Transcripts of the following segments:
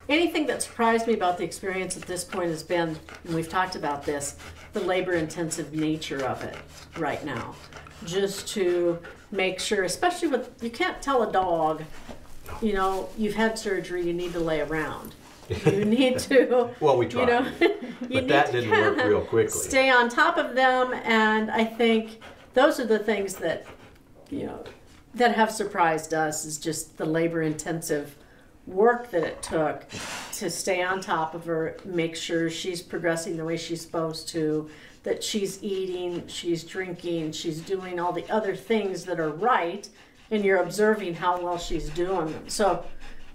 Anything that surprised me about the experience at this point has been, and we've talked about this, the labor-intensive nature of it right now. Just to make sure, especially with, you can't tell a dog, you know, you've had surgery, you need to lay around. You need to, well, we tried, you know, but that didn't work real quickly. Stay on top of them, and I think those are the things that, you know, that have surprised us, is just the labor-intensive work that it took to stay on top of her, make sure she's progressing the way she's supposed to, that she's eating, she's drinking, she's doing all the other things that are right, and you're observing how well she's doing them. So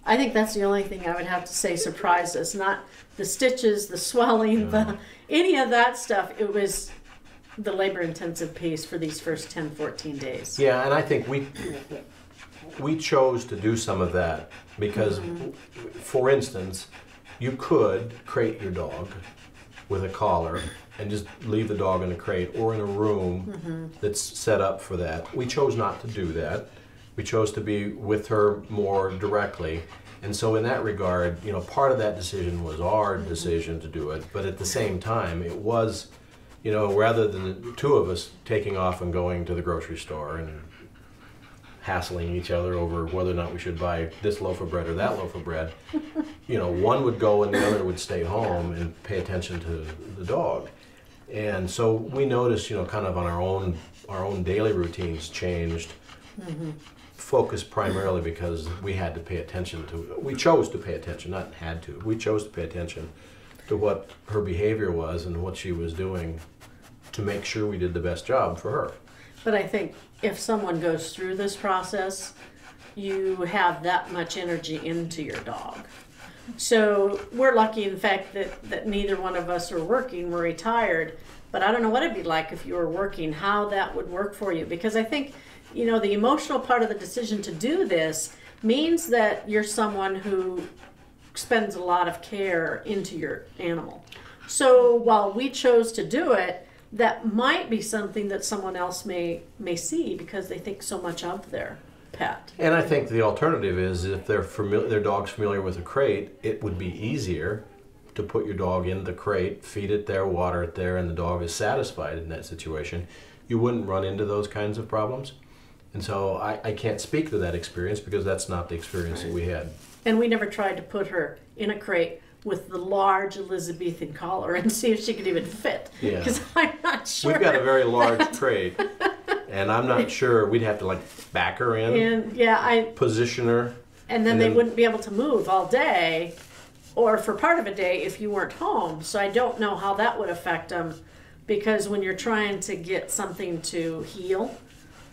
I think that's the only thing I would have to say surprised us, not the stitches, the swelling, any of that stuff. It was the labor-intensive piece for these first 10, 14 days. Yeah, and I think we chose to do some of that because, for instance, you could crate your dog with a collar and just leave the dog in a crate or in a room that's set up for that. We chose not to do that. We chose to be with her more directly. And so in that regard, you know, part of that decision was our decision to do it, but at the same time, it was, you know, rather than the two of us taking off and going to the grocery store and hassling each other over whether or not we should buy this loaf of bread or that loaf of bread, you know, one would go and the other would stay home and pay attention to the dog. And so we noticed, you know, kind of on our own daily routines changed, focused primarily because we had to pay attention to, we chose to pay attention, not had to, we chose to pay attention to what her behavior was and what she was doing to make sure we did the best job for her. But I think if someone goes through this process, you have that much energy into your dog. So we're lucky, in fact, that neither one of us are working, we're retired. But I don't know what it'd be like if you were working, how that would work for you. Because I think, you know, the emotional part of the decision to do this means that you're someone who spends a lot of care into your animal. So while we chose to do it, that might be something that someone else may see because they think so much of their pet. And I think the alternative is if their dog's familiar with a crate, it would be easier to put your dog in the crate, feed it there, water it there, and the dog is satisfied in that situation. You wouldn't run into those kinds of problems. And so I can't speak to that experience because that's not the experience that we had. And we never tried to put her in a crate with the large Elizabethan collar and see if she could even fit. Yeah. Because I'm not sure. We've got a very large crate, and I'm not sure. We'd have to like back her in, and yeah, position her. And then they wouldn't be able to move all day or for part of a day if you weren't home. So I don't know how that would affect them, because when you're trying to get something to heal,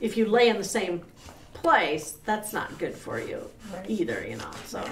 if you lay in the same place, that's not good for you either, you know. So